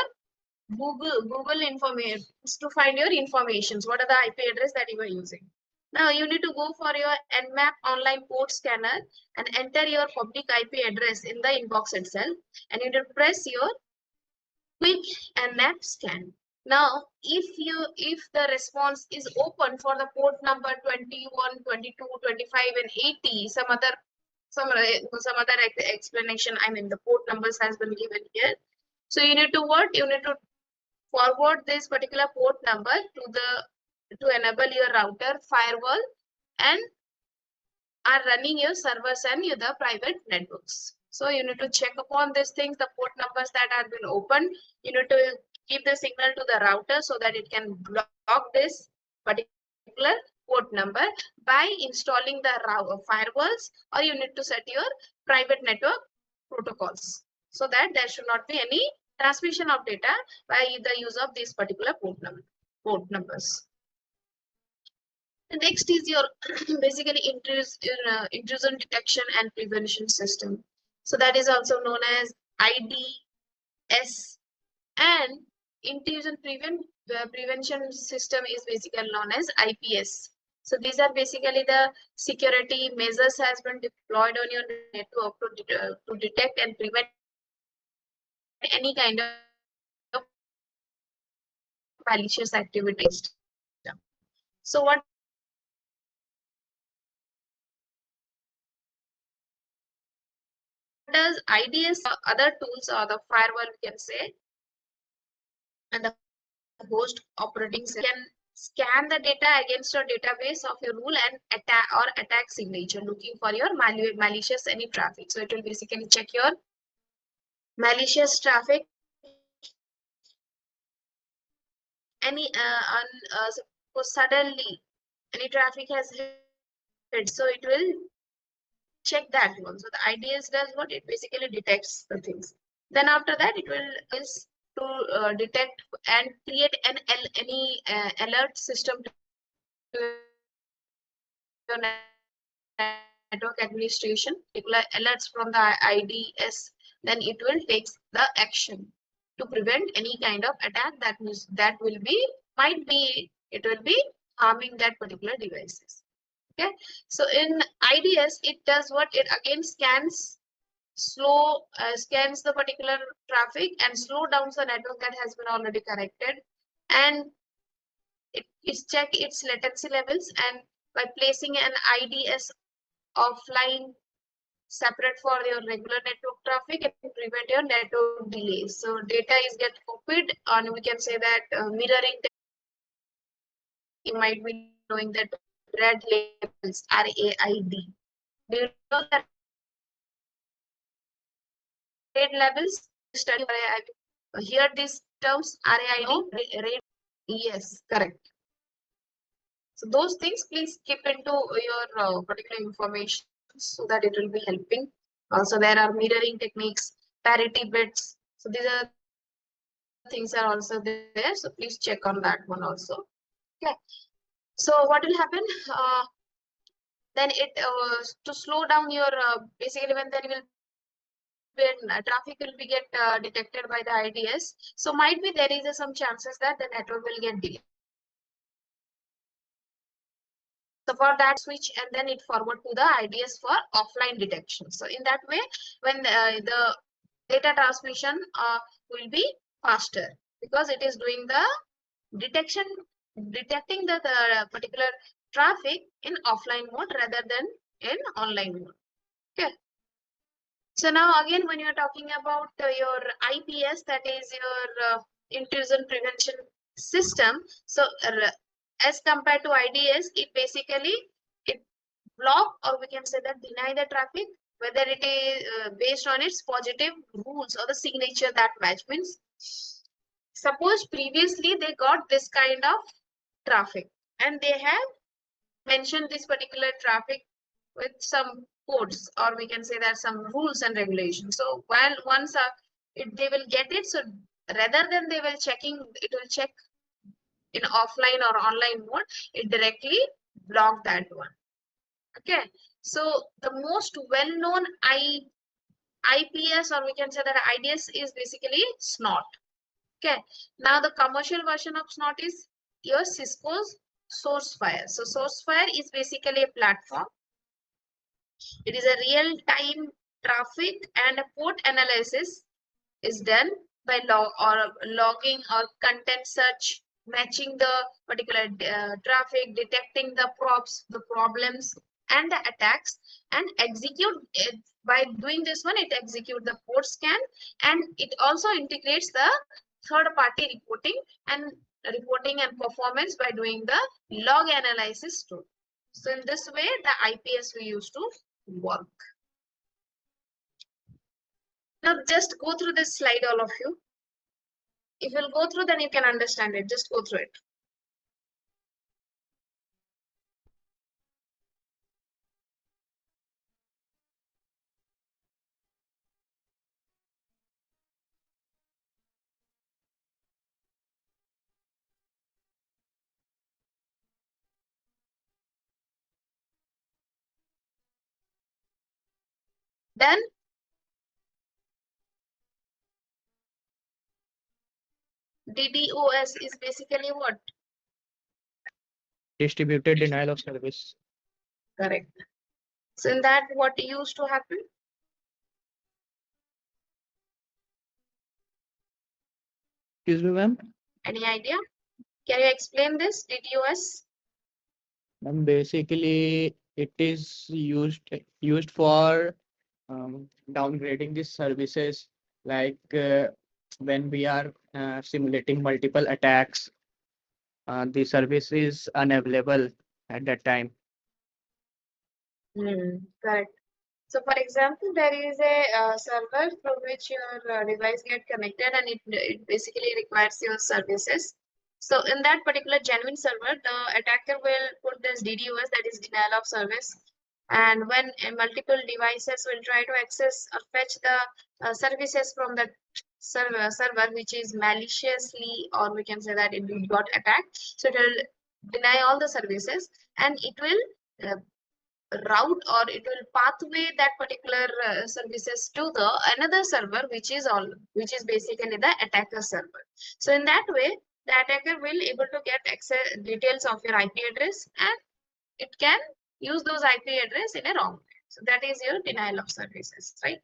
Google information, to find your informations. What are the IP address that you are using? Now you need to go for your Nmap online port scanner and enter your public IP address in the inbox itself, and you need to press your quick Nmap scan. Now if the response is open for the port number 21, 22, 25 and 80, some other explanation, I mean the port numbers has been given here. So you need to what? You need to forward this particular port number to enable your router firewall and are running your servers and the private networks. So you need to check upon these things, the port numbers that have been opened. You need to give the signal to the router so that it can block this particular port number by installing the firewalls, or you need to set your private network protocols so that there should not be any transmission of data by the use of these particular port numbers. The next is your basically intrusion detection and prevention system. So that is also known as IDS, and intrusion prevention system is basically known as IPS. So these are basically the security measures has been deployed on your network to detect and prevent any kind of malicious activities. So what does IDS other tools or the firewall we can say, and the host operating system can scan the data against your database of your rule and attack signature, looking for your malicious any traffic. So it will basically check your malicious traffic, any suppose suddenly any traffic has hit So it will check that one. So the IDS does what? It basically detects the things. Then after that, it will is to detect and create any alert system to your network administration, particular alerts from the IDS. Then it will take the action to prevent any kind of attack that will be might be it will be harming that particular devices. Okay, so in IDS it does what? It again scans the particular traffic and slow down the network that has been already connected, and it is check its latency levels, and by placing an IDS offline separate for your regular network traffic, it can prevent your network delays. So data is get copied, and we can say that mirroring techniques. You might be knowing that RAID labels, RAID. Do you know the RAID labels? Have you studied RAID? Hear these terms RAID, RAID? Yes, correct. So those things please keep into your particular information so that it will be helping. Also, there are mirroring techniques, parity bits. So these are the things are also there. So please check on that one also. Okay. So what will happen? Then it to slow down your basically when there will be traffic will be get detected by the IDS. So might be there is some chances that the network will get delay. So for that it will switch and then it forward to the IDS for offline detection. So in that way, when the data transmission will be faster because it is doing the detection, detecting the particular traffic in offline mode rather than in online mode. Okay. So now again, when you're talking about your IPS, that is your intrusion prevention system. So as compared to IDS, it basically it block, or we can say that deny the traffic, whether it is based on its positive rules or the signature that match. Means suppose previously they got this kind of traffic and they have mentioned this particular traffic with some codes, or we can say that some rules and regulations. So while once they will get it, so rather than they will checking, it will check in offline or online mode, it directly block that one. Okay, so the most well-known IPS, or we can say that IDS, is basically SNOT. Okay, now the commercial version of SNOT is your Cisco's SourceFire. So SourceFire is basically a platform. It is a real-time traffic and a port analysis is done by logging or content search, matching the particular traffic, detecting the problems and the attacks, and execute it. By doing this one, it execute the port scan, and it also integrates the third party reporting and performance by doing the log analysis too. So in this way, the IPS we used to work. Now just go through this slide, all of you. If you'll go through, then you can understand it. Just go through it. Then DDoS is basically what? Distributed denial of service. Correct. So in that, what used to happen? Excuse me, ma'am. Any idea? Can you explain this DDoS? Basically, it is used for downgrading these services, like when we are simulating multiple attacks, the service is unavailable at that time. Correct. So for example, there is a server through which your device get connected, and it basically requires your services. So in that particular genuine server, the attacker will put this DDoS, that is denial of service. And when multiple devices will try to access or fetch the services from the server, which is maliciously, or we can say that it got attacked. So it will deny all the services, and it will uh, route, or it will pathway that particular services to the another server, which is basically the attacker server. So in that way, the attacker will able to get access details of your IP address, and it can use those IP address in a wrong way. So that is your denial of services, right?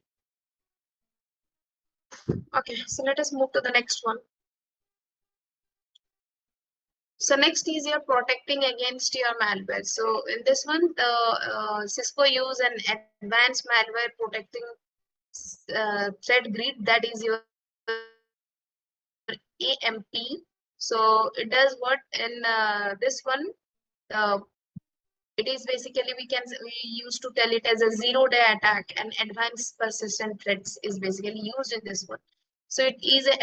Okay, so let us move to the next one. So next is your protecting against your malware. So in this one, the Cisco use an advanced malware protecting thread grid, that is your AMP. So it does what in this one. It is basically, we used to tell it as a zero-day attack, and advanced persistent threats is basically used in this one. So it is a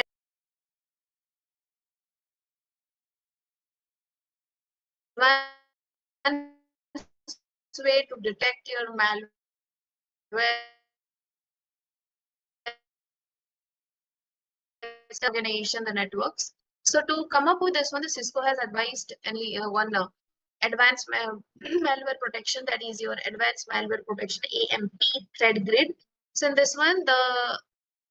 advanced way to detect your malware organization the networks. So to come up with this one, the Cisco has advised only one advanced malware protection, that is your advanced malware protection AMP thread grid. So in this one, the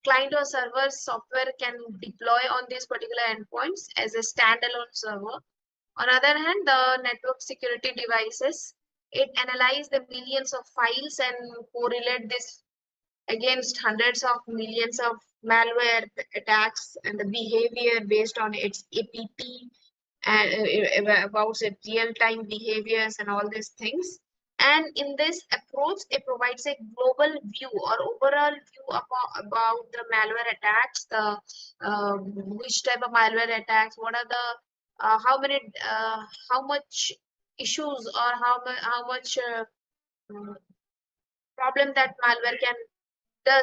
client or server software can deploy on these particular endpoints as a standalone server. On the other hand, the network security devices, it analyze the millions of files and correlate this against hundreds of millions of malware attacks and the behavior based on its APT and about its real-time behaviors and all these things. And in this approach, it provides a global view or overall view about the malware attacks, the which type of malware attacks, what are the how much issues, or how much problem that malware can.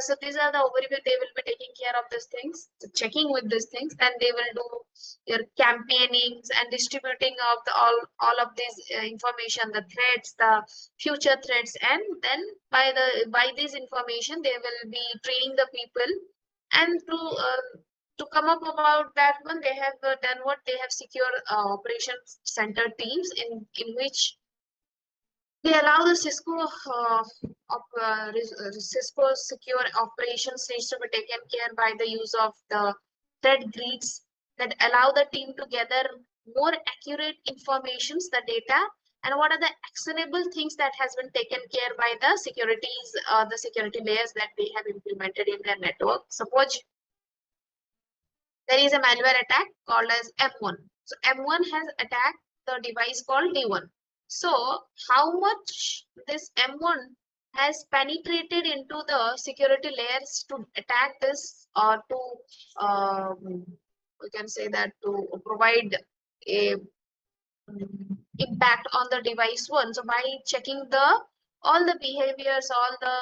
So these are the overview. They will be taking care of these things, checking with these things, and they will do your campaignings and distributing of the all of these information, the threats, the future threats, and then by this information they will be training the people. And to come up about that one, they have done what they have secure operations center teams in which they allow the Cisco secure operations needs to be taken care by the use of the thread grids that allow the team to gather more accurate informations, the data, and what are the actionable things that has been taken care by the the security layers that they have implemented in their network. Suppose there is a malware attack called as M1. So M1 has attacked the device called D1. So how much this M1 has penetrated into the security layers to attack this, or to we can say that to provide a impact on the device one. So by checking the all the behaviors, all the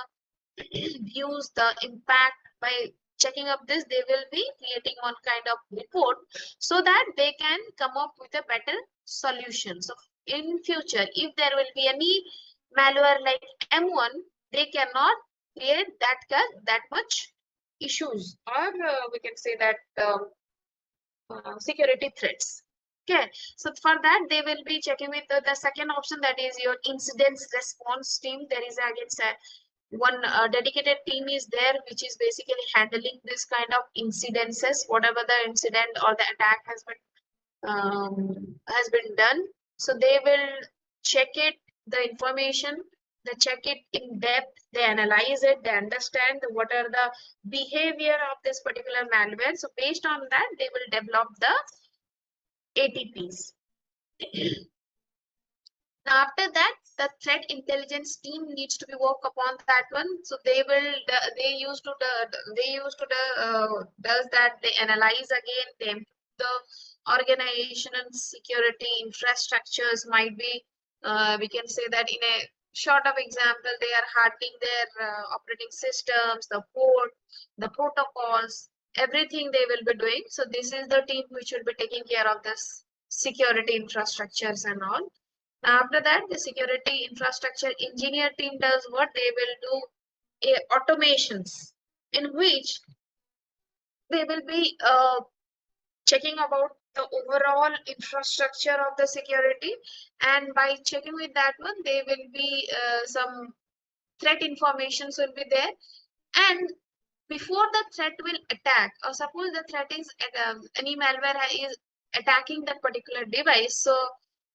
views, the impact, by checking up this, they will be creating one kind of report so that they can come up with a better solution. So in future, if there will be any malware like M1, they cannot create that much issues, or we can say that security threats. Okay, so for that they will be checking with the second option, that is your incidents response team. There is again one dedicated team is there, which is basically handling this kind of incidences, whatever the incident or the attack has been done. So they will check it, the information, they check it in depth, they analyze it, they understand what are the behavior of this particular malware. So based on that, they will develop the ATPs. Now after that, the threat intelligence team needs to be work upon that one. So they used to does that, they analyze again, they improve the organization and security infrastructures. Might be we can say that in a short of example, they are hardening their operating systems, the port, the protocols, everything they will be doing. So this is the team which will be taking care of this security infrastructures and all. After that, the security infrastructure engineer team does what? They will do automations in which they will be checking about the overall infrastructure of the security, and by checking with that one, they will be some threat informations will be there, and before the threat will attack, or suppose the threat is any malware is attacking that particular device, so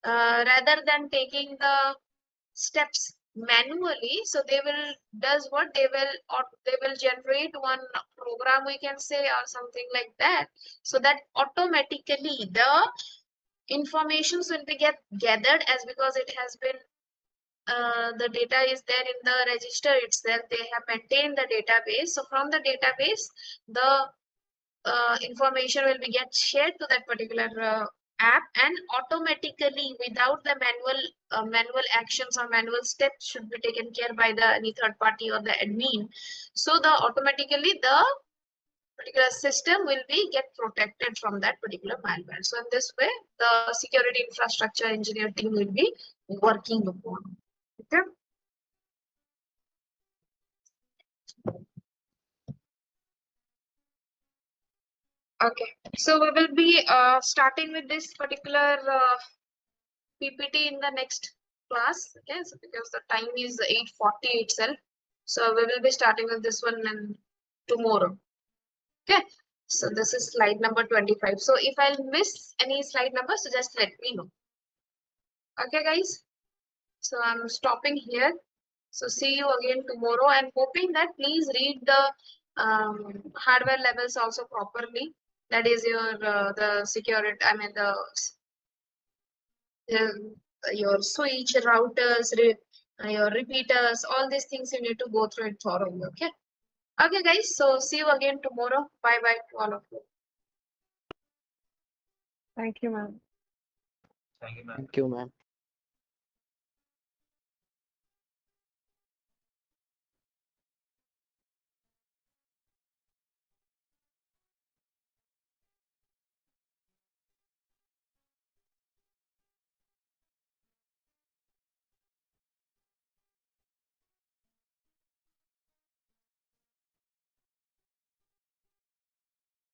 rather than taking the steps manually, so they will does what they will generate one program, we can say, or something like that, so that automatically the informations will be get gathered, as because it has been the data is there in the register itself, they have maintained the database, so from the database the information will be get shared to that particular app, and automatically without the manual actions or manual steps should be taken care by the any third party or the admin, so the automatically the particular system will be get protected from that particular malware. So in this way the security infrastructure engineer team will be working upon. Okay. Okay, so we will be starting with this particular PPT in the next class. Okay, so because the time is 8:40 itself, so we will be starting with this one and tomorrow. Okay, so this is slide number 25. So if I'll miss any slide number, so just let me know. Okay, guys. So I'm stopping here. So see you again tomorrow, and hoping that please read the hardware levels also properly. That is your the security. I mean your switch, routers, your repeaters, all these things you need to go through it thoroughly. Okay. Okay, guys. So see you again tomorrow. Bye bye to all of you. Thank you, ma'am. Thank you, ma'am. Thank you, ma'am.